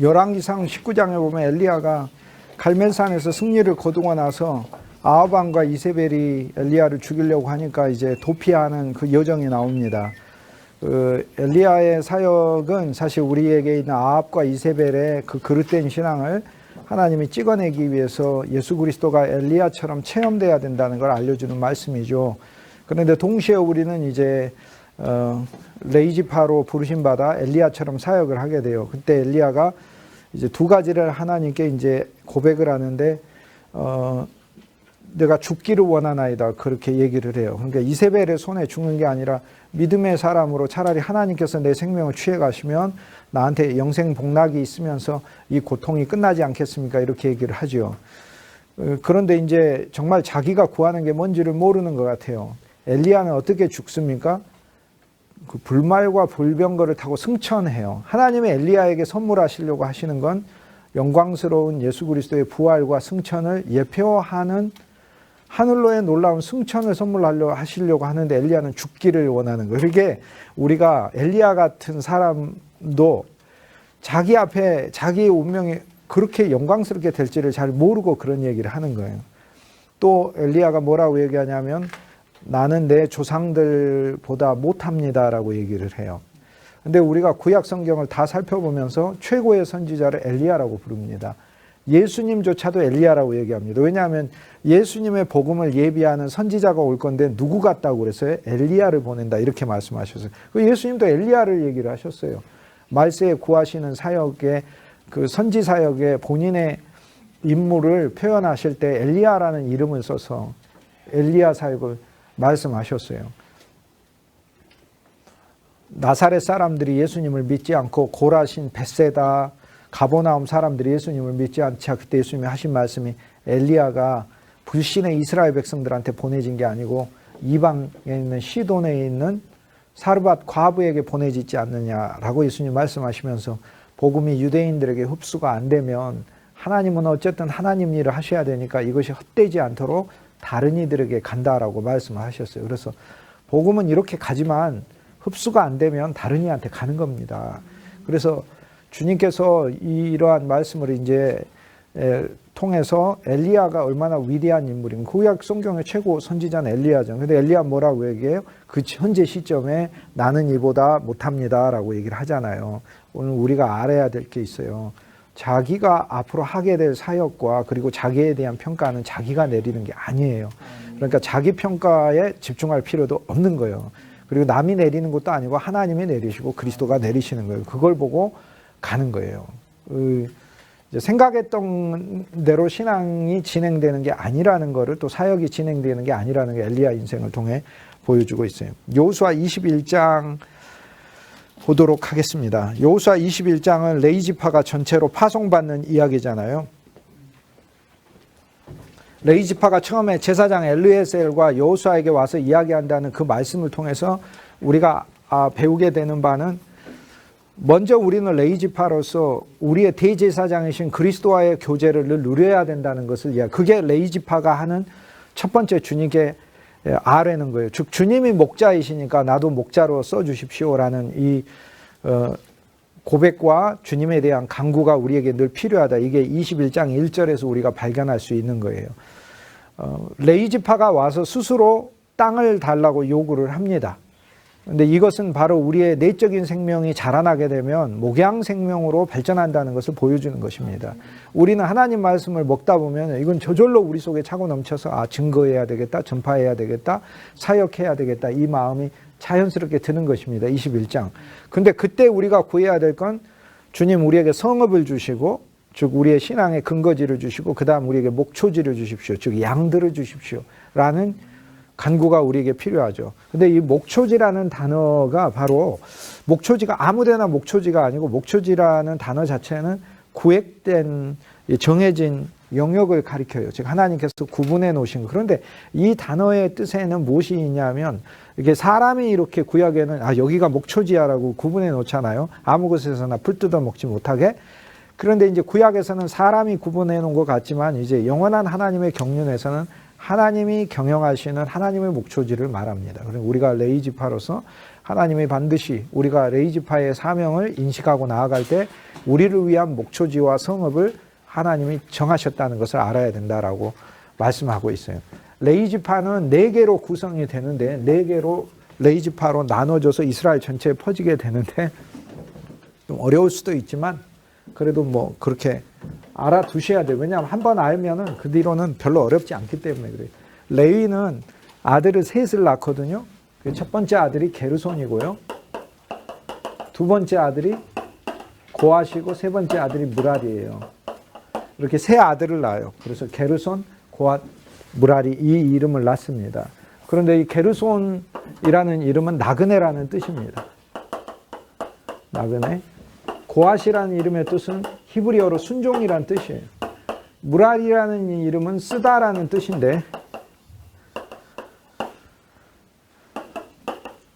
열왕기상 19장에 보면 엘리야가 갈멜산에서 승리를 거두고 나서 아합 왕과 이세벨이 엘리야를 죽이려고 하니까 이제 도피하는 그 여정이 나옵니다. 엘리야의 사역은 사실 우리에게 있는 아합과 이세벨의 그 그릇된 신앙을 하나님이 찍어내기 위해서 예수 그리스도가 엘리야처럼 체험돼야 된다는 걸 알려주는 말씀이죠. 그런데 동시에 우리는 이제 레이지파로 부르심받아 엘리야처럼 사역을 하게 돼요. 그때 엘리야가 이제 두 가지를 하나님께 이제 고백을 하는데, 내가 죽기를 원하나이다. 그렇게 얘기를 해요. 그러니까 이세벨의 손에 죽는 게 아니라 믿음의 사람으로 차라리 하나님께서 내 생명을 취해 가시면 나한테 영생 복락이 있으면서 이 고통이 끝나지 않겠습니까? 이렇게 얘기를 하죠. 그런데 이제 정말 자기가 구하는 게 뭔지를 모르는 것 같아요. 엘리야는 어떻게 죽습니까? 그 불말과 불병거를 타고 승천해요. 하나님이 엘리야에게 선물하시려고 하시는 건 영광스러운 예수 그리스도의 부활과 승천을 예표하는 하늘로의 놀라운 승천을 선물하려고 하시려고 하는데 엘리야는 죽기를 원하는 거예요. 그러게 우리가 엘리야 같은 사람도 자기 앞에 자기의 운명이 그렇게 영광스럽게 될지를 잘 모르고 그런 얘기를 하는 거예요. 또 엘리야가 뭐라고 얘기하냐면 나는 내 조상들보다 못합니다라고 얘기를 해요. 근데 우리가 구약 성경을 다 살펴보면서 최고의 선지자를 엘리야라고 부릅니다. 예수님조차도 엘리야라고 얘기합니다. 왜냐하면 예수님의 복음을 예비하는 선지자가 올 건데 누구 같다고 그랬어요? 엘리야를 보낸다 이렇게 말씀하셨어요. 예수님도 엘리야를 얘기를 하셨어요. 말세에 구하시는 사역에 그 선지 사역에 본인의 인물을 표현하실 때 엘리야라는 이름을 써서 엘리야 사역을 말씀하셨어요. 나사렛 사람들이 예수님을 믿지 않고 고라신, 벳세다, 가버나움 사람들이 예수님을 믿지 않자 그때 예수님이 하신 말씀이 엘리야가 불신의 이스라엘 백성들한테 보내진 게 아니고 이방에 있는 시돈에 있는 사르밧 과부에게 보내지지 않느냐라고 예수님 말씀하시면서 복음이 유대인들에게 흡수가 안 되면 하나님은 어쨌든 하나님 일을 하셔야 되니까 이것이 헛되지 않도록 다른 이들에게 간다라고 말씀을 하셨어요. 그래서 복음은 이렇게 가지만 흡수가 안 되면 다른 이한테 가는 겁니다. 그래서 주님께서 이러한 말씀을 이제 통해서 엘리야가 얼마나 위대한 인물인가. 구약 성경의 최고 선지자는 엘리야죠. 근데 엘리야 뭐라고 얘기해요? 그 현재 시점에 나는 이보다 못합니다라고 얘기를 하잖아요. 오늘 우리가 알아야 될 게 있어요. 자기가 앞으로 하게 될 사역과 그리고 자기에 대한 평가는 자기가 내리는 게 아니에요. 그러니까 자기 평가에 집중할 필요도 없는 거예요. 그리고 남이 내리는 것도 아니고 하나님이 내리시고 그리스도가 내리시는 거예요. 그걸 보고 가는 거예요. 이제 생각했던 대로 신앙이 진행되는 게 아니라는 거를 또 사역이 진행되는 게 아니라는 게 엘리야 인생을 통해 보여주고 있어요. 여호수아 21장 보도록 하겠습니다. 여호수아 21장은 레이지파가 전체로 파송받는 이야기잖아요. 레이지파가 처음에 제사장 엘르에셀과 여호수아에게 와서 이야기한다는 그 말씀을 통해서 우리가 배우게 되는 바는 먼저 우리는 레이지파로서 우리의 대제사장이신 그리스도와의 교제를 늘 누려야 된다는 것을 그게 레이지파가 하는 첫 번째 주님께 아뢰는 거예요. 즉 주님이 목자이시니까 나도 목자로 써주십시오라는 이 고백과 주님에 대한 간구가 우리에게 늘 필요하다. 이게 21장 1절에서 우리가 발견할 수 있는 거예요. 레이지파가 와서 스스로 땅을 달라고 요구를 합니다. 근데 이것은 바로 우리의 내적인 생명이 자라나게 되면 목양 생명으로 발전한다는 것을 보여주는 것입니다. 우리는 하나님 말씀을 먹다 보면 이건 저절로 우리 속에 차고 넘쳐서 증거해야 되겠다, 전파해야 되겠다, 사역해야 되겠다 이 마음이 자연스럽게 드는 것입니다. 21장. 근데 그때 우리가 구해야 될 건 주님 우리에게 성읍을 주시고 즉 우리의 신앙의 근거지를 주시고 그 다음 우리에게 목초지를 주십시오. 즉 양들을 주십시오. 라는 간구가 우리에게 필요하죠. 근데 이 목초지라는 단어가 바로 목초지가 아무데나 목초지가 아니고 목초지라는 단어 자체는 구획된 정해진 영역을 가리켜요. 즉 하나님께서 구분해 놓으신 거. 그런데 이 단어의 뜻에는 무엇이 있냐면 이게 사람이 이렇게 구약에는 여기가 목초지야라고 구분해 놓잖아요. 아무 곳에서나 풀 뜯어 먹지 못하게. 그런데 이제 구약에서는 사람이 구분해 놓은 것 같지만 이제 영원한 하나님의 경륜에서는 하나님이 경영하시는 하나님의 목초지를 말합니다. 그래서 우리가 레이지파로서 하나님이 반드시 우리가 레위지파의 사명을 인식하고 나아갈 때 우리를 위한 목초지와 성읍을 하나님이 정하셨다는 것을 알아야 된다라고 말씀하고 있어요. 레위지파는 4개로 구성이 되는데 4개로 레위지파로 나눠져서 이스라엘 전체에 퍼지게 되는데 좀 어려울 수도 있지만 그래도 뭐 그렇게 알아두셔야 돼요. 왜냐하면 한번 알면은 그 뒤로는 별로 어렵지 않기 때문에 그래요. 레위는 아들을 셋을 낳거든요. 첫 번째 아들이 게르손이고요. 두 번째 아들이 고앗이고 세 번째 아들이 무랄이에요. 이렇게 세 아들을 낳아요. 그래서 게르손, 고앗, 무랄이 이 이름을 낳습니다. 그런데 이 게르손이라는 이름은 나그네라는 뜻입니다. 나그네. 고앗이라는 이름의 뜻은 히브리어로 순종이라는 뜻이에요. 무랄이라는 이름은 쓰다라는 뜻인데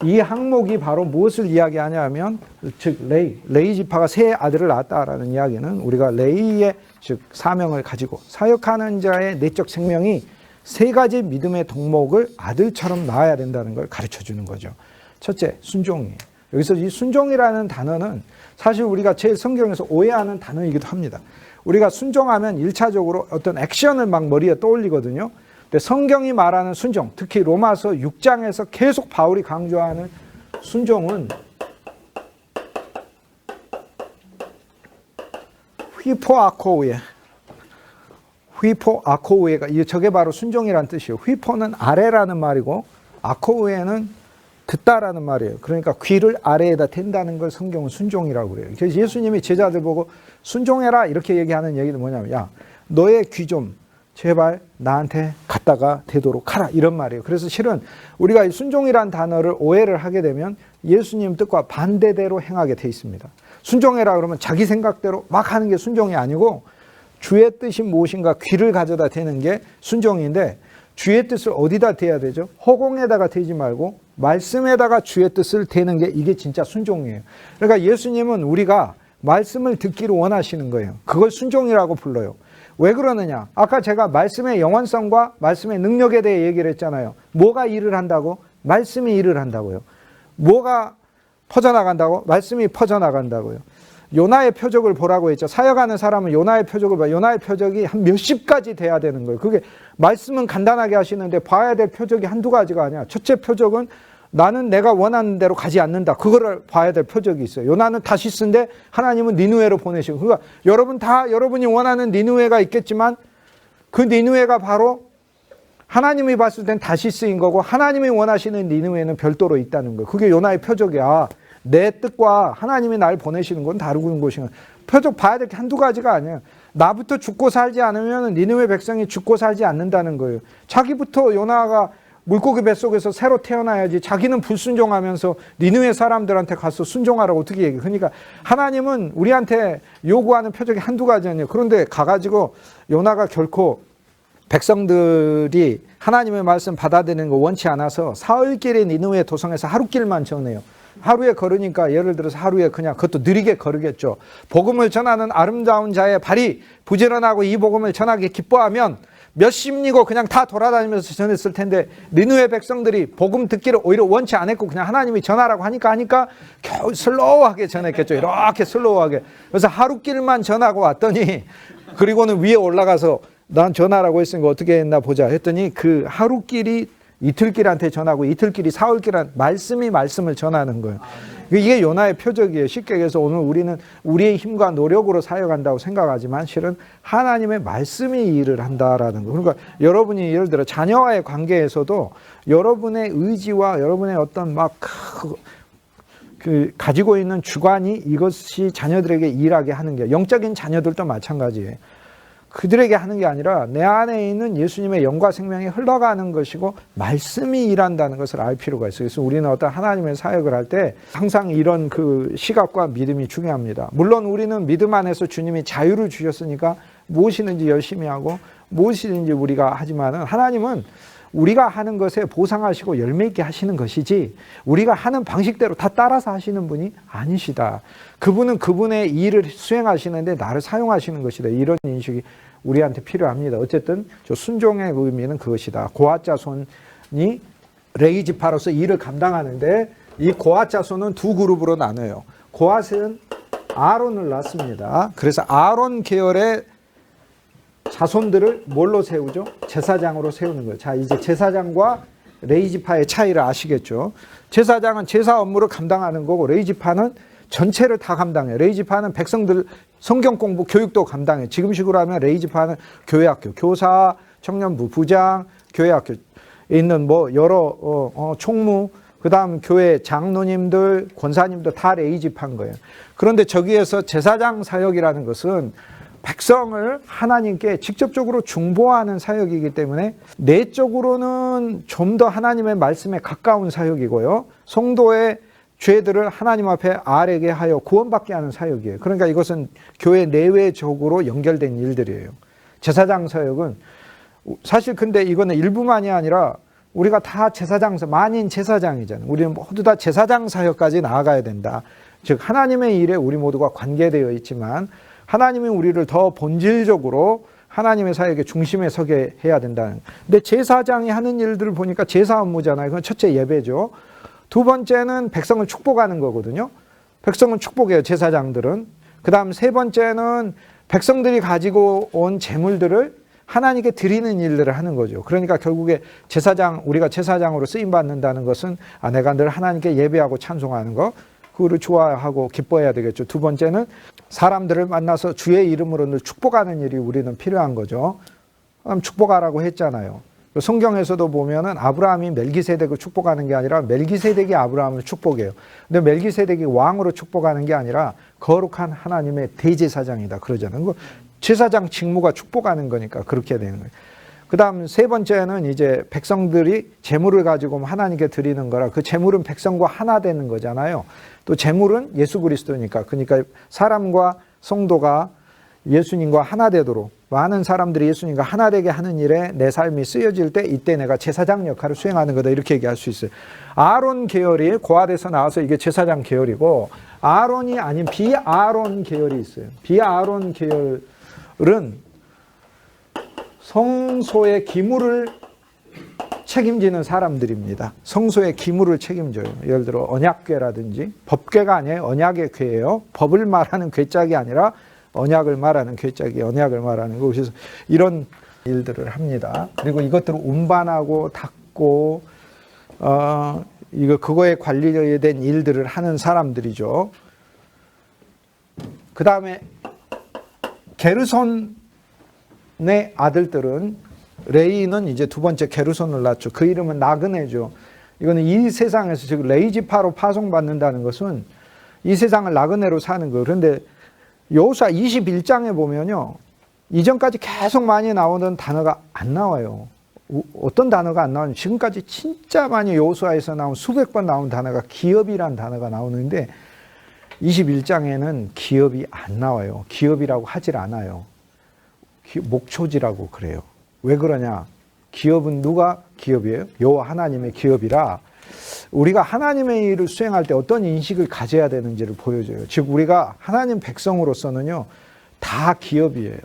이 항목이 바로 무엇을 이야기하냐면 즉 레위 지파가 세 아들을 낳았다라는 이야기는 우리가 레위의 즉 사명을 가지고 사역하는 자의 내적 생명이 3가지 믿음의 덕목을 아들처럼 낳아야 된다는 걸 가르쳐 주는 거죠. 첫째, 순종이에요. 여기서 이 순종이라는 단어는 사실 우리가 제일 성경에서 오해하는 단어이기도 합니다. 우리가 순종하면 1차적으로 어떤 액션을 막 머리에 떠올리거든요. 근데 성경이 말하는 순종, 특히 로마서 6장에서 계속 바울이 강조하는 순종은 휘포아코우에가 저게 바로 순종이라는 뜻이에요. 휘포는 아래라는 말이고 아코우에는 듣다라는 말이에요. 그러니까 귀를 아래에다 댄다는 걸 성경은 순종이라고 그래요. 그래서 예수님이 제자들 보고 순종해라 이렇게 얘기하는 얘기는 뭐냐면 야 너의 귀 좀 제발 나한테 갖다가 대도록 하라 이런 말이에요. 그래서 실은 우리가 이 순종이란 단어를 오해를 하게 되면 예수님 뜻과 반대대로 행하게 돼 있습니다. 순종해라 그러면 자기 생각대로 막 하는 게 순종이 아니고 주의 뜻이 무엇인가 귀를 가져다 대는 게 순종인데 주의 뜻을 어디다 대야 되죠? 허공에다가 대지 말고 말씀에다가 주의 뜻을 대는 게 이게 진짜 순종이에요. 그러니까 예수님은 우리가 말씀을 듣기를 원하시는 거예요. 그걸 순종이라고 불러요. 왜 그러느냐? 아까 제가 말씀의 영원성과 말씀의 능력에 대해 얘기를 했잖아요. 뭐가 일을 한다고? 말씀이 일을 한다고요. 뭐가 퍼져나간다고? 말씀이 퍼져나간다고요. 요나의 표적을 보라고 했죠. 사역하는 사람은 요나의 표적을 봐. 요나의 표적이 한 몇십 가지 돼야 되는 거예요. 그게 말씀은 간단하게 하시는데 봐야 될 표적이 한두 가지가 아니야. 첫째 표적은 나는 내가 원하는 대로 가지 않는다. 그거를 봐야 될 표적이 있어요. 요나는 다시스인데 하나님은 니느웨로 보내시고 그러니까 여러분이 원하는 니느웨가 있겠지만 그 니느웨가 바로 하나님이 봤을 땐 다시스인 거고 하나님이 원하시는 니느웨는 별도로 있다는 거예요. 그게 요나의 표적이야. 내 뜻과 하나님이 날 보내시는 건 다른 것이야. 표적 봐야 될 게 한두 가지가 아니에요. 나부터 죽고 살지 않으면 니느웨 백성이 죽고 살지 않는다는 거예요. 자기부터 요나가 물고기 뱃속에서 새로 태어나야지 자기는 불순종하면서 니느웨 사람들한테 가서 순종하라고 어떻게 얘기해. 그러니까 하나님은 우리한테 요구하는 표적이 한두 가지 아니에요. 그런데 가가지고 요나가 결코 백성들이 하나님의 말씀 받아들이는 거 원치 않아서 사흘길에 니느웨 도성에서 하루길만 전해요. 하루에 걸으니까 예를 들어서 하루에 그냥 그것도 느리게 걸으겠죠. 복음을 전하는 아름다운 자의 발이 부지런하고 이 복음을 전하기 기뻐하면 몇 심리고 그냥 다 돌아다니면서 전했을 텐데 니느웨 백성들이 복음 듣기를 오히려 원치 않았고 그냥 하나님이 전하라고 하니까 겨우 슬로우하게 전했겠죠. 이렇게 슬로우하게. 그래서 하루길만 전하고 왔더니 그리고는 위에 올라가서 난 전하라고 했으니까 어떻게 했나 보자 했더니 그 하루길이 이틀길한테 전하고 이틀길이 사흘길한 말씀을 전하는 거예요. 이게 요나의 표적이에요. 쉽게 얘기해서 오늘 우리는 우리의 힘과 노력으로 사역한다고 생각하지만 실은 하나님의 말씀이 일을 한다라는 거. 그러니까 여러분이 예를 들어 자녀와의 관계에서도 여러분의 의지와 여러분의 어떤 가지고 있는 주관이 이것이 자녀들에게 일하게 하는 게 영적인 자녀들도 마찬가지예요. 그들에게 하는 게 아니라 내 안에 있는 예수님의 영과 생명이 흘러가는 것이고 말씀이 일한다는 것을 알 필요가 있어요. 그래서 우리는 어떤 하나님의 사역을 할 때 항상 이런 그 시각과 믿음이 중요합니다. 물론 우리는 믿음 안에서 주님이 자유를 주셨으니까 무엇이든지 열심히 하고 무엇이든지 우리가 하지만은 하나님은 우리가 하는 것에 보상하시고 열매 있게 하시는 것이지 우리가 하는 방식대로 다 따라서 하시는 분이 아니시다. 그분은 그분의 일을 수행하시는데 나를 사용하시는 것이다. 이런 인식이 우리한테 필요합니다. 어쨌든 저 순종의 의미는 그것이다. 고앗 자손이 레위 지파로서 일을 감당하는데 이 고앗 자손은 두 그룹으로 나눠요. 고앗은 아론을 낳습니다. 그래서 아론 계열의 자손들을 뭘로 세우죠? 제사장으로 세우는 거예요. 자, 이제 제사장과 레위지파의 차이를 아시겠죠? 제사장은 제사 업무를 감당하는 거고 레위지파는 전체를 다 감당해요. 레위지파는 백성들 성경 공부 교육도 감당해요. 지금식으로 하면 레위지파는 교회학교, 교사, 청년부, 부장, 교회학교에 있는 뭐 여러 총무, 그다음 교회 장로님들, 권사님들 다 레위지파인 거예요. 그런데 저기에서 제사장 사역이라는 것은 백성을 하나님께 직접적으로 중보하는 사역이기 때문에 내적으로는 좀 더 하나님의 말씀에 가까운 사역이고요. 성도의 죄들을 하나님 앞에 아뢰게 하여 구원받게 하는 사역이에요. 그러니까 이것은 교회 내외적으로 연결된 일들이에요. 제사장 사역은 사실 근데 이거는 일부만이 아니라 우리가 다 제사장, 만인 제사장이잖아요. 우리는 모두 다 제사장 사역까지 나아가야 된다. 즉 하나님의 일에 우리 모두가 관계되어 있지만 하나님이 우리를 더 본질적으로 하나님의 사역의 중심에 서게 해야 된다는. 근데 제사장이 하는 일들을 보니까 제사 업무잖아요. 그건 첫째 예배죠. 두 번째는 백성을 축복하는 거거든요. 백성을 축복해요, 제사장들은. 그 다음 세 번째는 백성들이 가지고 온 재물들을 하나님께 드리는 일들을 하는 거죠. 그러니까 결국에 제사장, 우리가 제사장으로 쓰임받는다는 것은 내가 늘 하나님께 예배하고 찬송하는 거, 그거를 좋아하고 기뻐해야 되겠죠. 두 번째는 사람들을 만나서 주의 이름으로 늘 축복하는 일이 우리는 필요한 거죠. 축복하라고 했잖아요. 성경에서도 보면은 아브라함이 멜기세덱을 축복하는 게 아니라 멜기세덱이 아브라함을 축복해요. 근데 멜기세덱이 왕으로 축복하는 게 아니라 거룩한 하나님의 대제사장이다 그러잖아요. 제사장 직무가 축복하는 거니까 그렇게 되는 거예요. 그 다음 세 번째는 이제 백성들이 재물을 가지고 하나님께 드리는 거라 그 재물은 백성과 하나 되는 거잖아요. 또 재물은 예수 그리스도니까. 그러니까 사람과 성도가 예수님과 하나 되도록 많은 사람들이 예수님과 하나 되게 하는 일에 내 삶이 쓰여질 때 이때 내가 제사장 역할을 수행하는 거다 이렇게 얘기할 수 있어요. 아론 계열이 고앗에서 나와서 이게 제사장 계열이고 아론이 아닌 비아론 계열이 있어요. 비아론 계열은 성소의 기물을 책임지는 사람들입니다. 성소의 기물을 책임져요. 예를 들어 언약궤라든지 법궤가 아니에요. 언약의 궤예요. 법을 말하는 궤짝이 아니라 언약을 말하는 궤짝이 언약을 말하는 거. 그래서 이런 일들을 합니다. 그리고 이것들을 운반하고 닦고 그거에 관리된 일들을 하는 사람들이죠. 그 다음에 게르손의 아들들은 레이는 이제 두 번째 게르손을 낳죠. 그 이름은 나그네죠. 이거는 이 세상에서 지금 레이지파로 파송받는다는 것은 이 세상을 나그네로 사는 거예요. 그런데 여호수아 21장에 보면요. 이전까지 계속 많이 나오던 단어가 안 나와요. 어떤 단어가 안 나오냐. 지금까지 진짜 많이 여호수아에서 나온 수백 번 나온 단어가 기업이란 단어가 나오는데 21장에는 기업이 안 나와요. 기업이라고 하질 않아요. 목초지라고 그래요. 왜 그러냐? 기업은 누가 기업이에요? 여호와 하나님의 기업이라 우리가 하나님의 일을 수행할 때 어떤 인식을 가져야 되는지를 보여줘요. 즉 우리가 하나님 백성으로서는요. 다 기업이에요.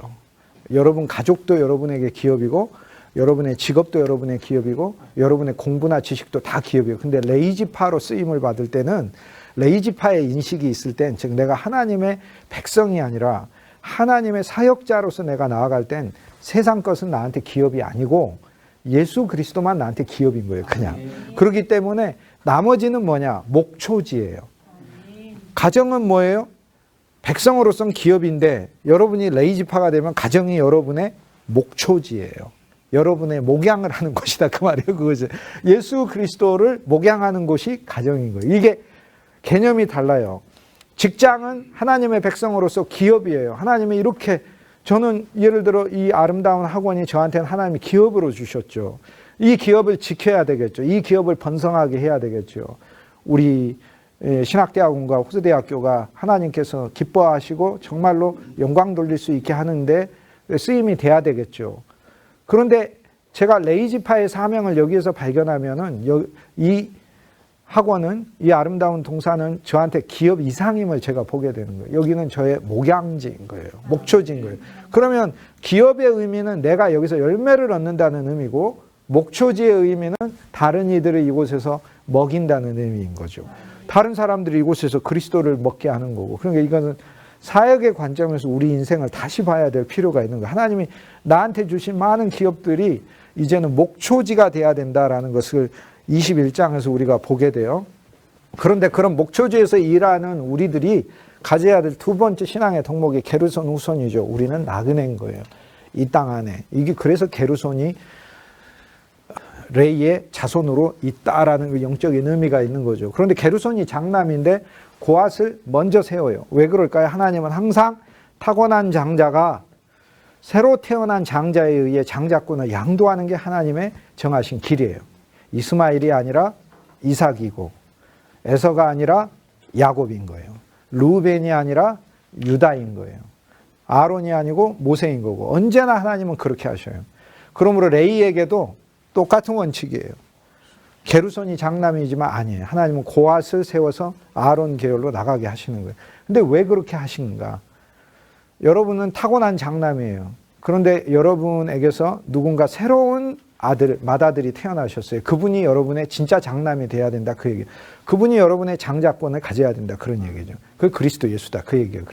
여러분 가족도 여러분에게 기업이고 여러분의 직업도 여러분의 기업이고 여러분의 공부나 지식도 다 기업이에요. 근데 레이지파로 쓰임을 받을 때는 레이지파의 인식이 있을 땐 즉 내가 하나님의 백성이 아니라 하나님의 사역자로서 내가 나아갈 땐 세상 것은 나한테 기업이 아니고 예수 그리스도만 나한테 기업인 거예요. 그냥. 그렇기 때문에 나머지는 뭐냐? 목초지예요. 가정은 뭐예요? 백성으로서는 기업인데 여러분이 레이지파가 되면 가정이 여러분의 목초지예요. 여러분의 목양을 하는 곳이다 그 말이에요. 그것은 예수 그리스도를 목양하는 곳이 가정인 거예요. 이게 개념이 달라요. 직장은 하나님의 백성으로서 기업이에요. 하나님이 이렇게 저는 예를 들어 이 아름다운 학원이 저한테는 하나님이 기업으로 주셨죠. 이 기업을 지켜야 되겠죠. 이 기업을 번성하게 해야 되겠죠. 우리 신학대학원과 호수대학교가 하나님께서 기뻐하시고 정말로 영광 돌릴 수 있게 하는데 쓰임이 돼야 되겠죠. 그런데 제가 레이지파의 사명을 여기에서 발견하면은 이 학원은 이 아름다운 동산은 저한테 기업 이상임을 제가 보게 되는 거예요. 여기는 저의 목양지인 거예요. 목초지인 거예요. 그러면 기업의 의미는 내가 여기서 열매를 얻는다는 의미고 목초지의 의미는 다른 이들을 이곳에서 먹인다는 의미인 거죠. 다른 사람들이 이곳에서 그리스도를 먹게 하는 거고. 그러니까 이거는 사역의 관점에서 우리 인생을 다시 봐야 될 필요가 있는 거예요. 하나님이 나한테 주신 많은 기업들이 이제는 목초지가 돼야 된다라는 것을 21장에서 우리가 보게 돼요. 그런데 그런 목초지에서 일하는 우리들이 가져야 될 두 번째 신앙의 덕목이 게르손 후손이죠. 우리는 나그네인 거예요. 이 땅 안에. 이게 그래서 게르손이 레이의 자손으로 있다라는 그 영적인 의미가 있는 거죠. 그런데 게르손이 장남인데 고앗을 먼저 세워요. 왜 그럴까요? 하나님은 항상 타고난 장자가 새로 태어난 장자에 의해 장자권을 양도하는 게 하나님의 정하신 길이에요. 이스마엘이 아니라 이삭이고, 에서가 아니라 야곱인 거예요. 루벤이 아니라 유다인 거예요. 아론이 아니고 모세인 거고, 언제나 하나님은 그렇게 하셔요. 그러므로 레이에게도 똑같은 원칙이에요. 게르손이 장남이지만 아니에요. 하나님은 고앗을 세워서 아론 계열로 나가게 하시는 거예요. 근데 왜 그렇게 하신가? 여러분은 타고난 장남이에요. 그런데 여러분에게서 누군가 새로운 아들, 맏아들이 태어나셨어요. 그분이 여러분의 진짜 장남이 돼야 된다. 그 얘기예요. 그분이 여러분의 장자권을 가져야 된다. 그런 얘기죠. 그 그리스도 예수다. 그 얘기예요.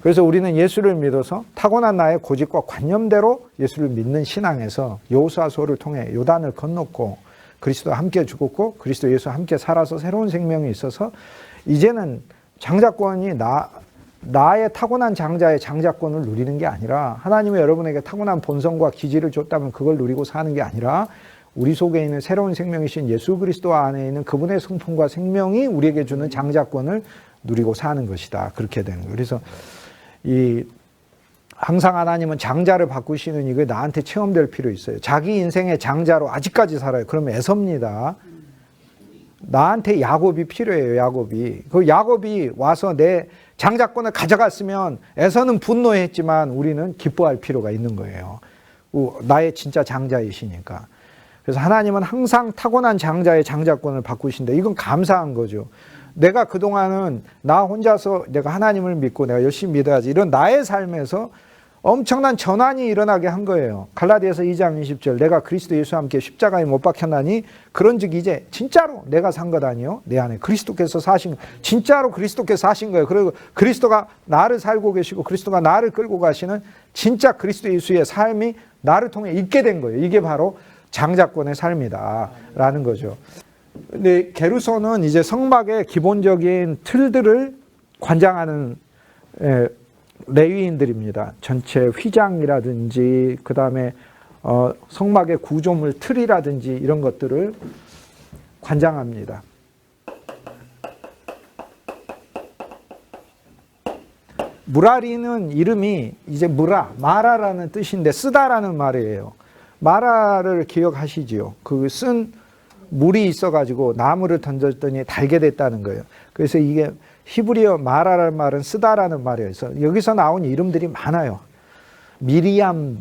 그래서 우리는 예수를 믿어서 타고난 나의 고집과 관념대로 예수를 믿는 신앙에서 여호수아서를 통해 요단을 건넜고 그리스도와 함께 죽었고 그리스도 예수와 함께 살아서 새로운 생명이 있어서 이제는 장자권이 나의 타고난 장자의 장자권을 누리는 게 아니라 하나님이 여러분에게 타고난 본성과 기질을 줬다면 그걸 누리고 사는 게 아니라 우리 속에 있는 새로운 생명이신 예수 그리스도 안에 있는 그분의 성품과 생명이 우리에게 주는 장자권을 누리고 사는 것이다. 그렇게 되는 거예요. 그래서 항상 하나님은 장자를 바꾸시는 이게 나한테 체험될 필요 있어요. 자기 인생의 장자로 아직까지 살아요. 그러면 애섭니다. 나한테 야곱이 필요해요. 야곱이. 그 야곱이 와서 내 장자권을 가져갔으면 에서는 분노했지만 우리는 기뻐할 필요가 있는 거예요. 나의 진짜 장자이시니까. 그래서 하나님은 항상 타고난 장자의 장자권을 바꾸신다. 이건 감사한 거죠. 내가 그동안은 나 혼자서 내가 하나님을 믿고 내가 열심히 믿어야지 이런 나의 삶에서 엄청난 전환이 일어나게 한 거예요. 갈라디아서 2장 20절 내가 그리스도 예수와 함께 십자가에 못 박혔나니 그런즉 이제 진짜로 내가 산 것 아니요 내 안에 그리스도께서 사신 진짜로 그리스도께서 사신 거예요. 그리고 그리스도가 나를 살고 계시고 그리스도가 나를 끌고 가시는 진짜 그리스도 예수의 삶이 나를 통해 있게 된 거예요. 이게 바로 장자권의 삶이다라는 거죠. 근데 게르손은 이제 성막의 기본적인 틀들을 관장하는 레위인들입니다. 전체 휘장이라든지 그 다음에 성막의 구조물 틀이라든지 이런 것들을 관장합니다. 무라리는 이름이 이제 마라라는 뜻인데 쓰다라는 말이에요. 마라를 기억하시지요? 그 쓴 물이 있어가지고 나무를 던졌더니 달게 됐다는 거예요. 그래서 이게 히브리어 마라라는 말은 쓰다라는 말이에요. 그래서 여기서 나온 이름들이 많아요. 미리암,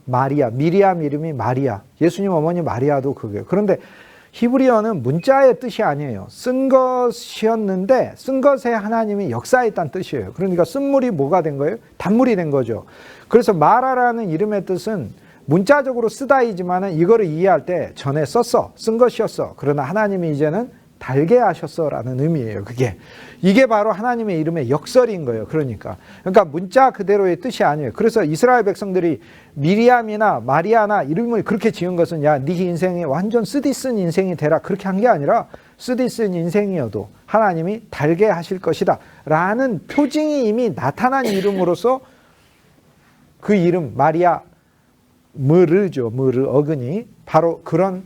마리아. 미리암 이름이 마리아. 예수님 어머니 마리아도 그거예요. 그런데 히브리어는 문자의 뜻이 아니에요. 쓴 것이었는데 쓴 것에 하나님이 역사했다는 뜻이에요. 그러니까 쓴물이 뭐가 된 거예요? 단물이 된 거죠. 그래서 마라라는 이름의 뜻은 문자적으로 쓰다이지만은 이거를 이해할 때 전에 쓴 것이었어. 그러나 하나님이 이제는 달게 하셨어라는 의미예요. 이게 바로 하나님의 이름의 역설인 거예요. 그러니까 문자 그대로의 뜻이 아니에요. 그래서 이스라엘 백성들이 미리암이나 마리아나 이름을 그렇게 지은 것은 야, 네 인생이 완전 쓰디쓴 인생이 되라 그렇게 한 게 아니라 쓰디쓴 인생이어도 하나님이 달게 하실 것이다 라는 표징이 이미 나타난 이름으로서 그 이름 마리아 무르죠. 어근이 바로 그런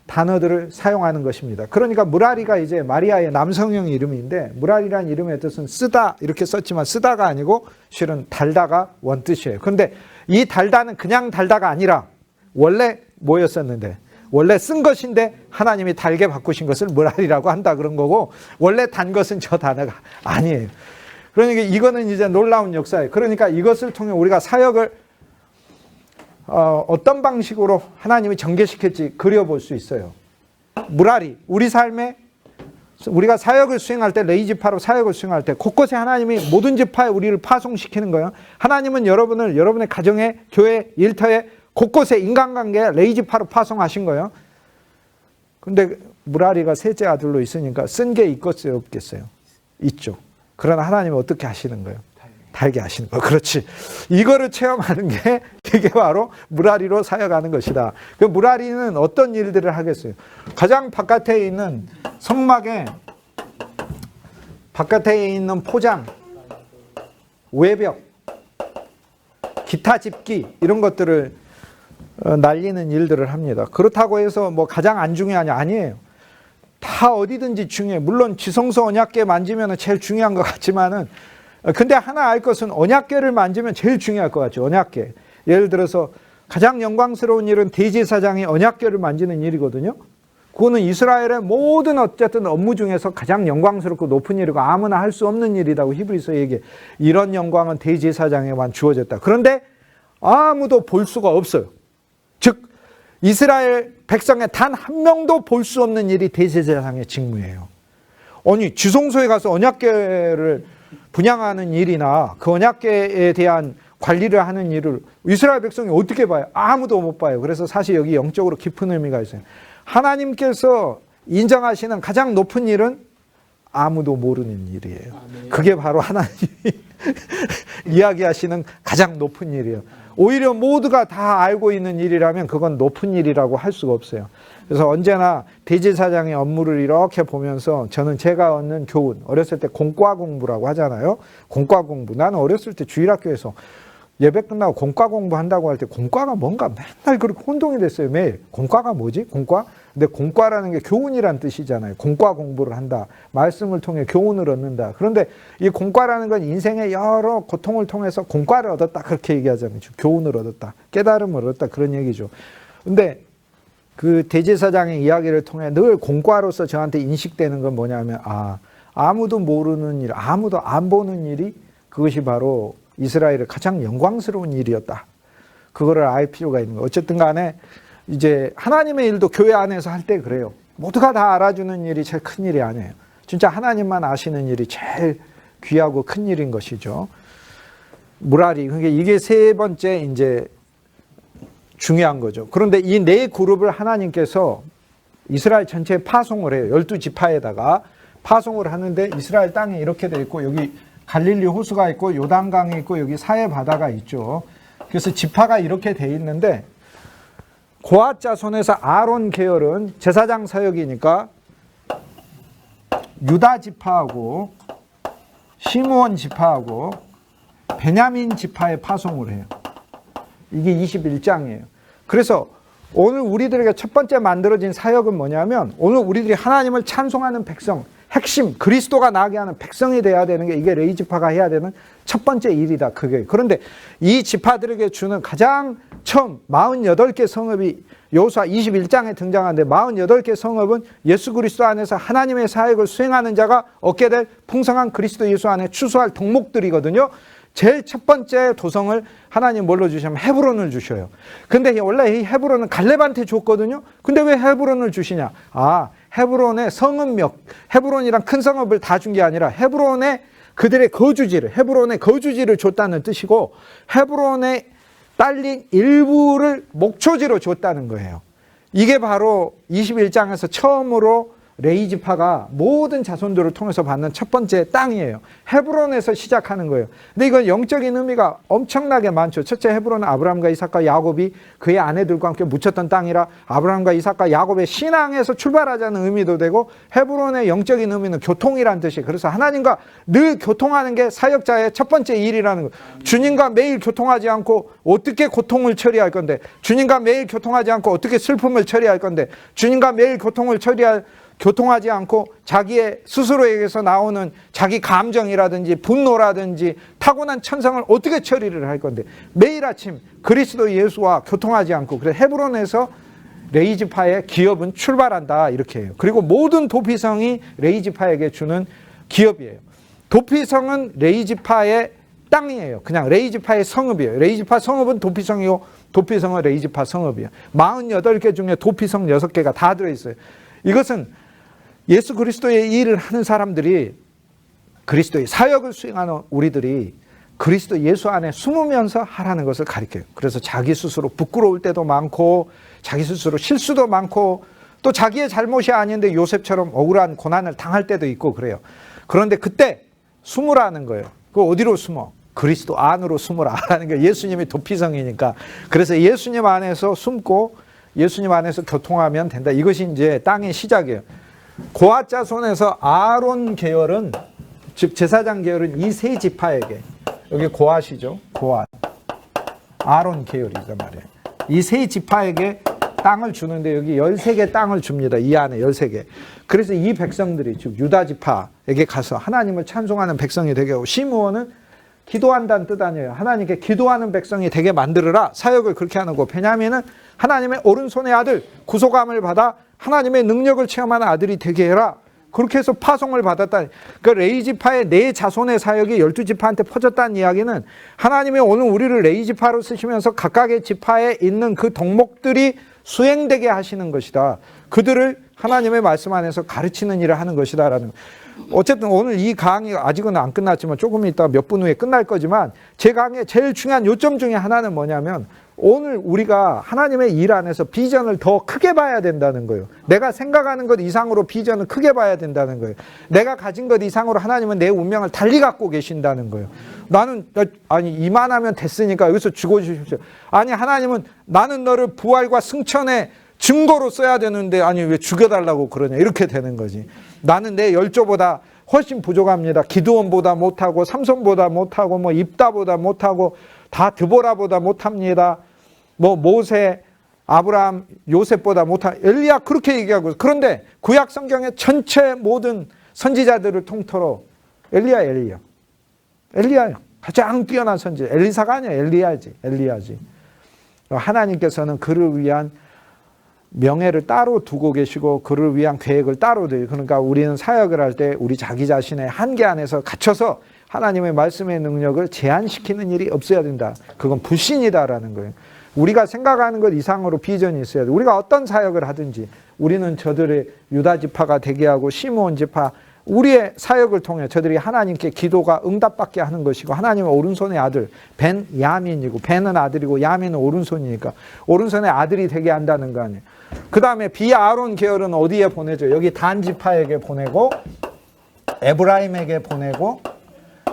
단어들을 사용하는 것입니다. 그러니까 무라리가 이제 마리아의 남성형 이름인데 무라리라는 이름의 뜻은 쓰다 이렇게 썼지만 쓰다가 아니고 실은 달다가 원뜻이에요. 그런데 이 달다는 그냥 달다가 아니라 원래 뭐였었는데 원래 쓴 것인데 하나님이 달게 바꾸신 것을 무라리라고 한다 그런 거고 원래 단 것은 저 단어가 아니에요. 그러니까 이거는 이제 놀라운 역사예요. 그러니까 이것을 통해 우리가 사역을 어떤 방식으로 하나님이 전개시킬지 그려볼 수 있어요. 무라리, 우리 삶에 우리가 사역을 수행할 때 레이지파로 사역을 수행할 때 곳곳에 하나님이 모든 지파에 우리를 파송시키는 거예요. 하나님은 여러분을 여러분의 가정에 교회 일터에 곳곳에 인간관계에 레이지파로 파송하신 거예요. 근데 무라리가 셋째 아들로 있으니까 쓴 게 있겠어요, 없겠어요? 있죠. 그러나 하나님은 어떻게 하시는 거예요? 달게 하시는 거예요. 그렇지. 이거를 체험하는 게 이게 바로 무라리로 사역하는 것이다. 그 무라리는 어떤 일들을 하겠어요? 가장 바깥에 있는 성막에 바깥에 있는 포장, 외벽, 기타 집기 이런 것들을 날리는 일들을 합니다. 그렇다고 해서 뭐 가장 안 중요하냐? 아니에요. 다 어디든지 중요해요. 물론 지성소 언약궤 만지면 제일 중요한 것 같지만은 근데 하나 알 것은 언약궤를 만지면 제일 중요할 것 같죠. 언약궤. 예를 들어서 가장 영광스러운 일은 대제사장이 언약궤를 만지는 일이거든요. 그거는 이스라엘의 모든 어쨌든 업무 중에서 가장 영광스럽고 높은 일이고 아무나 할 수 없는 일이라고 히브리서 얘기해. 이런 영광은 대제사장에만 주어졌다. 그런데 아무도 볼 수가 없어요. 즉 이스라엘 백성의 단 한 명도 볼 수 없는 일이 대제사장의 직무예요. 아니 지성소에 가서 언약궤를 분양하는 일이나 그 언약궤에 대한 관리를 하는 일을 이스라엘 백성이 어떻게 봐요? 아무도 못 봐요. 그래서 사실 여기 영적으로 깊은 의미가 있어요. 하나님께서 인정하시는 가장 높은 일은 아무도 모르는 일이에요. 그게 바로 하나님이 이야기하시는 가장 높은 일이에요. 오히려 모두가 다 알고 있는 일이라면 그건 높은 일이라고 할 수가 없어요. 그래서 언제나 대제사장의 업무를 이렇게 보면서 저는 제가 얻는 교훈, 어렸을 때 공과 공부라고 하잖아요. 공과 공부. 나는 어렸을 때 주일학교에서 예배 끝나고 공과 공부한다고 할 때 공과가 뭔가 맨날 그렇게 혼동이 됐어요. 매일. 공과가 뭐지? 공과? 근데 공과라는 게 교훈이란 뜻이잖아요. 공과 공부를 한다. 말씀을 통해 교훈을 얻는다. 그런데 이 공과라는 건 인생의 여러 고통을 통해서 공과를 얻었다. 그렇게 얘기하잖아요. 교훈을 얻었다. 깨달음을 얻었다. 그런 얘기죠. 근데 그 대제사장의 이야기를 통해 늘 공과로서 저한테 인식되는 건 뭐냐면 아무도 모르는 일, 아무도 안 보는 일이 그것이 바로 이스라엘의 가장 영광스러운 일이었다. 그거를 알 필요가 있는 거예요. 어쨌든 간에 이제 하나님의 일도 교회 안에서 할 때 그래요. 모두가 다 알아주는 일이 제일 큰 일이 아니에요. 진짜 하나님만 아시는 일이 제일 귀하고 큰 일인 것이죠. 무라리. 그러니까 이게 세 번째 이제 중요한 거죠. 그런데 이 네 그룹을 하나님께서 이스라엘 전체에 파송을 해요. 12지파에다가 파송을 하는데 이스라엘 땅에 이렇게 돼 있고 여기 갈릴리 호수가 있고 요단강이 있고 여기 사해 바다가 있죠. 그래서 지파가 이렇게 돼 있는데 고앗 자손에서 아론 계열은 제사장 사역이니까 유다 지파하고 시므온 지파하고 베냐민 지파에 파송을 해요. 이게 21장이에요. 그래서 오늘 우리들에게 첫 번째 만들어진 사역은 뭐냐면 오늘 우리들이 하나님을 찬송하는 백성, 핵심 그리스도가 나게 하는 백성이 돼야 되는 게 이게 레위 지파가 해야 되는 첫 번째 일이다. 그게. 그런데 이 지파들에게 주는 가장 처음 48개 성읍이 여호수아 21장에 등장하는데 48개 성읍은 예수 그리스도 안에서 하나님의 사역을 수행하는 자가 얻게 될 풍성한 그리스도 예수 안에 추수할 덕목들이거든요. 제일 첫 번째 도성을 하나님 뭘로 주시냐면 헤브론을 주셔요. 근데 원래 이 헤브론은 갈렙한테 줬거든요. 근데 왜 헤브론을 주시냐? 헤브론의 성읍 헤브론이란 큰 성읍을 다 준 게 아니라 헤브론의 그들의 거주지를, 헤브론의 거주지를 줬다는 뜻이고 헤브론에 딸린 일부를 목초지로 줬다는 거예요. 이게 바로 21장에서 처음으로 레위 지파가 모든 자손들을 통해서 받는 첫 번째 땅이에요. 헤브론에서 시작하는 거예요. 근데 이건 영적인 의미가 엄청나게 많죠. 첫째, 헤브론은 아브라함과 이삭과 야곱이 그의 아내들과 함께 묻혔던 땅이라 아브라함과 이삭과 야곱의 신앙에서 출발하자는 의미도 되고 헤브론의 영적인 의미는 교통이라는 뜻이에요. 그래서 하나님과 늘 교통하는 게 사역자의 첫 번째 일이라는 거예요. 주님과 매일 교통하지 않고 어떻게 고통을 처리할 건데, 주님과 매일 교통하지 않고 어떻게 슬픔을 처리할 건데, 주님과 매일 교통하지 않고 자기의 스스로에게서 나오는 자기 감정이라든지 분노라든지 타고난 천성을 어떻게 처리를 할 건데 매일 아침 그리스도 예수와 교통하지 않고 그래서 헤브론에서 레위 지파의 기업은 출발한다 이렇게 해요. 그리고 모든 도피성이 레위 지파에게 주는 기업이에요. 도피성은 레위 지파의 땅이에요. 그냥 레위 지파의 성읍이에요. 레위 지파 성읍은 도피성이고 도피성은 레위 지파 성읍이에요. 48개 중에 도피성 6개가 다 들어있어요. 이것은 예수 그리스도의 일을 하는 사람들이 그리스도의 사역을 수행하는 우리들이 그리스도 예수 안에 숨으면서 하라는 것을 가르쳐요. 그래서 자기 스스로 부끄러울 때도 많고 자기 스스로 실수도 많고 또 자기의 잘못이 아닌데 요셉처럼 억울한 고난을 당할 때도 있고 그래요. 그런데 그때 숨으라는 거예요. 그 어디로 숨어? 그리스도 안으로 숨으라라는 게 예수님이 도피성이니까. 그래서 예수님 안에서 숨고 예수님 안에서 교통하면 된다. 이것이 이제 땅의 시작이에요. 고앗 자손에서 아론 계열은, 즉 제사장 계열은 이 세 지파에게, 여기 고앗이죠. 고앗. 아론 계열이란 말이에요. 이 세 지파에게 땅을 주는데 여기 13개 땅을 줍니다. 이 안에 13개. 그래서 이 백성들이, 즉 유다 지파에게 가서 하나님을 찬송하는 백성이 되게 하고, 시므온은 기도한다는 뜻 아니에요. 하나님께 기도하는 백성이 되게 만들어라. 사역을 그렇게 하는 거. 베냐민은 하나님의 오른손의 아들, 구속함을 받아 하나님의 능력을 체험하는 아들이 되게 해라. 그렇게 해서 파송을 받았다. 그 레위 지파의 네 자손의 사역이 12지파한테 퍼졌다는 이야기는 하나님이 오늘 우리를 레위 지파로 쓰시면서 각각의 지파에 있는 그 덕목들이 수행되게 하시는 것이다. 그들을 하나님의 말씀 안에서 가르치는 일을 하는 것이다라는. 어쨌든 오늘 이 강의 아직은 안 끝났지만 조금 있다 몇 분 후에 끝날 거지만, 제 강의 제일 중요한 요점 중에 하나는 뭐냐면, 오늘 우리가 하나님의 일 안에서 비전을 더 크게 봐야 된다는 거예요. 내가 생각하는 것 이상으로 비전을 크게 봐야 된다는 거예요. 내가 가진 것 이상으로 하나님은 내 운명을 달리 갖고 계신다는 거예요. 나는 아니 이만하면 됐으니까 여기서 죽어주십시오. 아니 하나님은 나는 너를 부활과 승천의 증거로 써야 되는데 아니 왜 죽여달라고 그러냐, 이렇게 되는 거지. 나는 내 열조보다 훨씬 부족합니다. 기드온보다 못하고 삼손보다 못하고 뭐 입다보다 못하고 다 드보라보다 못합니다. 뭐 모세, 아브라함, 요셉보다 못한 엘리야, 그렇게 얘기하고. 그런데 구약 성경의 전체 모든 선지자들을 통틀어 엘리야예요. 가장 뛰어난 선지자. 엘리사가 아니야. 엘리야지. 하나님께서는 그를 위한 명예를 따로 두고 계시고 그를 위한 계획을 따로 두고, 그러니까 우리는 사역을 할 때 우리 자기 자신의 한계 안에서 갇혀서 하나님의 말씀의 능력을 제한시키는 일이 없어야 된다. 그건 불신이다라는 거예요. 우리가 생각하는 것 이상으로 비전이 있어야 돼. 우리가 어떤 사역을 하든지 우리는 저들의 유다 지파가 되게 하고 시므온 지파, 우리의 사역을 통해 저들이 하나님께 기도가 응답받게 하는 것이고, 하나님의 오른손의 아들 벤 야민이고, 벤은 아들이고 야민은 오른손이니까 오른손의 아들이 되게 한다는 거 아니에요. 그 다음에 비아론 계열은 어디에 보내죠? 여기 단 지파에게 보내고, 에브라임에게 보내고,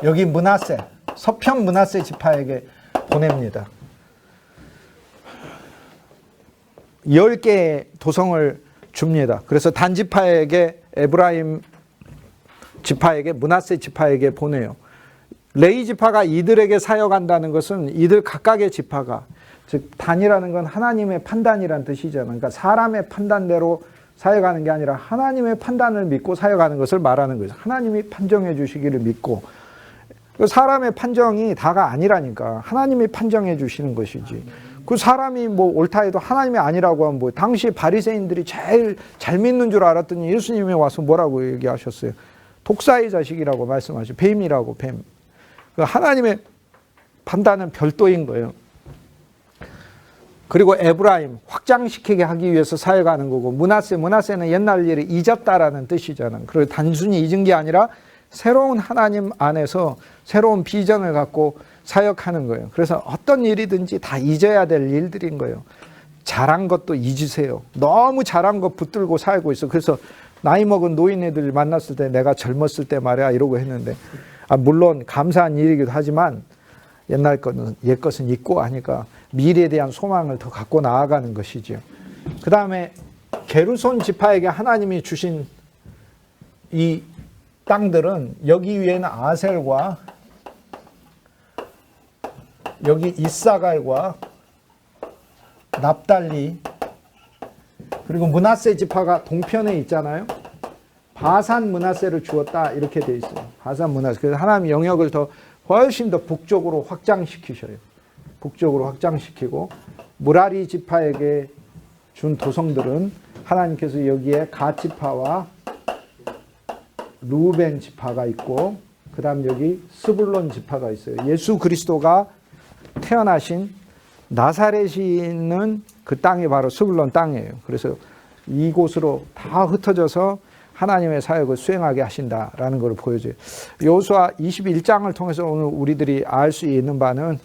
여기 므낫세, 서편 므낫세 지파에게 보냅니다. 10개의 도성을 줍니다. 그래서 단 지파에게, 에브라임 지파에게, 므낫세 지파에게 보내요. 레위 지파가 이들에게 사역한다는 것은 이들 각각의 지파가, 즉 단이라는 건 하나님의 판단이란 뜻이잖아요. 그러니까 사람의 판단대로 사역하는 게 아니라 하나님의 판단을 믿고 사역하는 것을 말하는 거죠. 하나님이 판정해 주시기를 믿고, 사람의 판정이 다가 아니라니까 하나님이 판정해 주시는 것이지. 그 사람이 뭐 옳다 해도 하나님이 아니라고 하면 뭐, 당시 바리새인들이 제일 잘 믿는 줄 알았더니 예수님이 와서 뭐라고 얘기하셨어요? 독사의 자식이라고 말씀하시고, 뱀이라고, 뱀. 하나님의 판단은 별도인 거예요. 그리고 에브라임, 확장시키게 하기 위해서 사역하는 거고, 므낫세는 옛날 일을 잊었다라는 뜻이잖아요. 그리고 단순히 잊은 게 아니라 새로운 하나님 안에서 새로운 비전을 갖고 사역하는 거예요. 그래서 어떤 일이든지 다 잊어야 될 일들인 거예요. 잘한 것도 잊으세요. 너무 잘한 것 붙들고 살고 있어. 그래서 나이 먹은 노인애들 만났을 때 내가 젊었을 때 말이야 이러고 했는데, 물론 감사한 일이기도 하지만 옛날 것은, 옛 것은 잊고 하니까 미래에 대한 소망을 더 갖고 나아가는 것이죠. 그 다음에 게르손 지파에게 하나님이 주신 이 땅들은, 여기 위에는 아셀과 여기 이사갈과 납달리, 그리고 므낫세 지파가 동편에 있잖아요. 바산 므낫세를 주었다 이렇게 돼 있어요. 바산 므낫세. 그래서 하나님 영역을 더 훨씬 더 북쪽으로 확장시키셔요. 북쪽으로 확장시키고, 무라리 지파에게 준 도성들은 하나님께서 여기에 갓 지파와 루벤 지파가 있고, 그 다음 여기 스불론 지파가 있어요. 예수 그리스도가 태어나신 나사렛이 있는 그 땅이 바로 스불론 땅이에요. 그래서 이곳으로 다 흩어져서 하나님의 사역을 수행하게 하신다라는 것을 보여줘요. 여호수아 21장을 통해서 오늘 우리들이 알 수 있는 바는,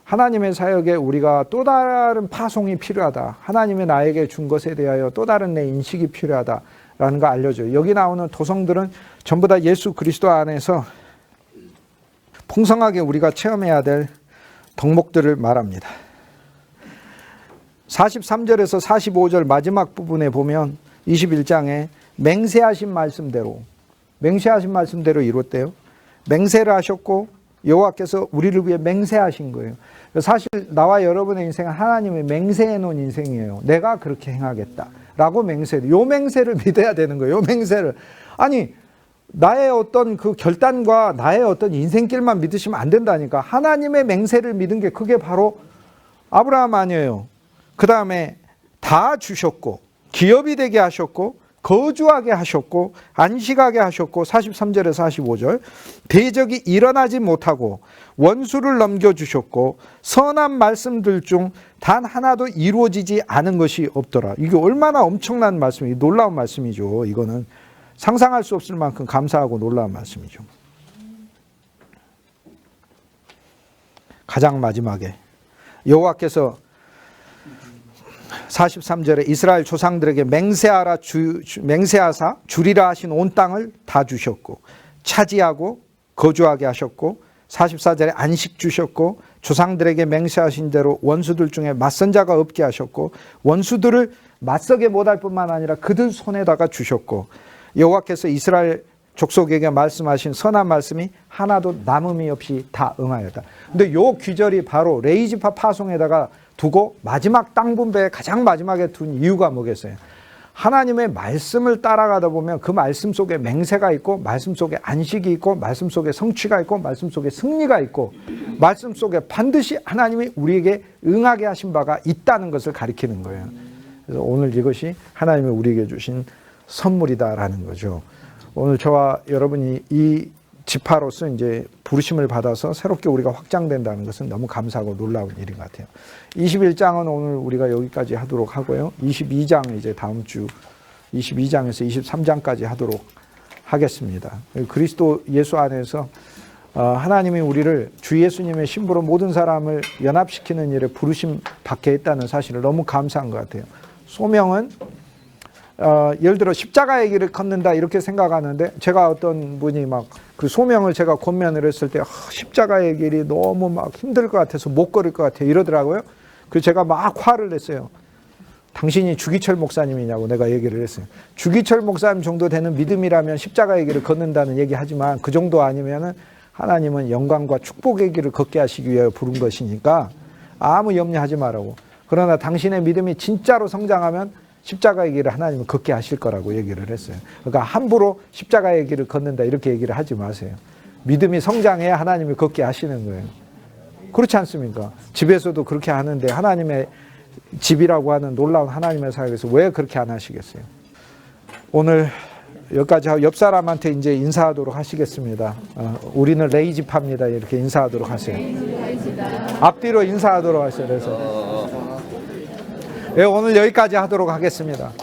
하나님의 사역에 우리가 또 다른 파송이 필요하다. 하나님의 나에게 준 것에 대하여 또 다른 내 인식이 필요하다라는 거 알려줘요. 여기 나오는 도성들은 전부 다 예수 그리스도 안에서 풍성하게 우리가 체험해야 될 덕목들을 말합니다. 43절에서 45절 마지막 부분에 보면 21장에 맹세하신 말씀대로 이뤘대요. 맹세를 하셨고 여호와께서 우리를 위해 맹세하신 거예요. 사실 나와 여러분의 인생은 하나님이 맹세해 놓은 인생이에요. 내가 그렇게 행하겠다라고 맹세를. 요 맹세를 믿어야 되는 거예요. 요 맹세를. 아니 나의 어떤 그 결단과 나의 어떤 인생길만 믿으시면 안 된다니까. 하나님의 맹세를 믿은 게 그게 바로 아브라함 아니에요. 그 다음에 다 주셨고 기업이 되게 하셨고 거주하게 하셨고 안식하게 하셨고 43절에서 45절 대적이 일어나지 못하고 원수를 넘겨주셨고 선한 말씀들 중 단 하나도 이루어지지 않은 것이 없더라. 이게 얼마나 엄청난 말씀이에요. 놀라운 말씀이죠. 이거는 상상할 수 없을 만큼 감사하고 놀라운 말씀이죠. 가장 마지막에 여호와께서 43절에 이스라엘 조상들에게 맹세하사 주리라 하신 온 땅을 다 주셨고 차지하고 거주하게 하셨고 44절에 안식 주셨고 조상들에게 맹세하신 대로 원수들 중에 맞선 자가 없게 하셨고 원수들을 맞서게 못할 뿐만 아니라 그들 손에다가 주셨고 여호와께서 이스라엘 족속에게 말씀하신 선한 말씀이 하나도 남음이 없이 다 응하였다. 근데 요 귀절이 바로 레이지파 파송에다가 두고 마지막 땅 분배에 가장 마지막에 둔 이유가 뭐겠어요? 하나님의 말씀을 따라가다 보면 그 말씀 속에 맹세가 있고 말씀 속에 안식이 있고 말씀 속에 성취가 있고 말씀 속에 승리가 있고 말씀 속에 반드시 하나님이 우리에게 응하게 하신 바가 있다는 것을 가리키는 거예요. 그래서 오늘 이것이 하나님이 우리에게 주신 선물이다라는 거죠. 오늘 저와 여러분이 이 지파로서 이제 부르심을 받아서 새롭게 우리가 확장된다는 것은 너무 감사하고 놀라운 일인 것 같아요. 21장은 오늘 우리가 여기까지 하도록 하고요. 22장 이제 다음 주 22장에서 23장까지 하도록 하겠습니다. 그리스도 예수 안에서 하나님이 우리를 주 예수님의 신부로 모든 사람을 연합시키는 일에 부르심 받게 했다는 사실을 너무 감사한 것 같아요. 소명은 예를 들어 십자가의 길을 걷는다 이렇게 생각하는데 제가 어떤 분이 막 그 소명을 제가 권면을 했을 때 십자가의 길이 너무 막 힘들 것 같아서 못 걸을 것 같아요 이러더라고요. 그래서 제가 막 화를 냈어요. 당신이 주기철 목사님이냐고 내가 얘기를 했어요. 주기철 목사님 정도 되는 믿음이라면 십자가의 길을 걷는다는 얘기하지만 그 정도 아니면은 하나님은 영광과 축복의 길을 걷게 하시기 위해 부른 것이니까 아무 염려하지 말라고. 그러나 당신의 믿음이 진짜로 성장하면 십자가의 길을 하나님은 걷게 하실 거라고 얘기를 했어요. 그러니까 함부로 십자가의 길을 걷는다 이렇게 얘기를 하지 마세요. 믿음이 성장해야 하나님이 걷게 하시는 거예요. 그렇지 않습니까? 집에서도 그렇게 하는데 하나님의 집이라고 하는 놀라운 하나님의 사역에서 왜 그렇게 안 하시겠어요? 오늘 여기까지 하고 옆 사람한테 이제 인사하도록 하시겠습니다. 우리는 레이지파입니다. 이렇게 인사하도록 하세요. 앞뒤로 인사하도록 하세요. 그래서 오늘 여기까지 하도록 하겠습니다.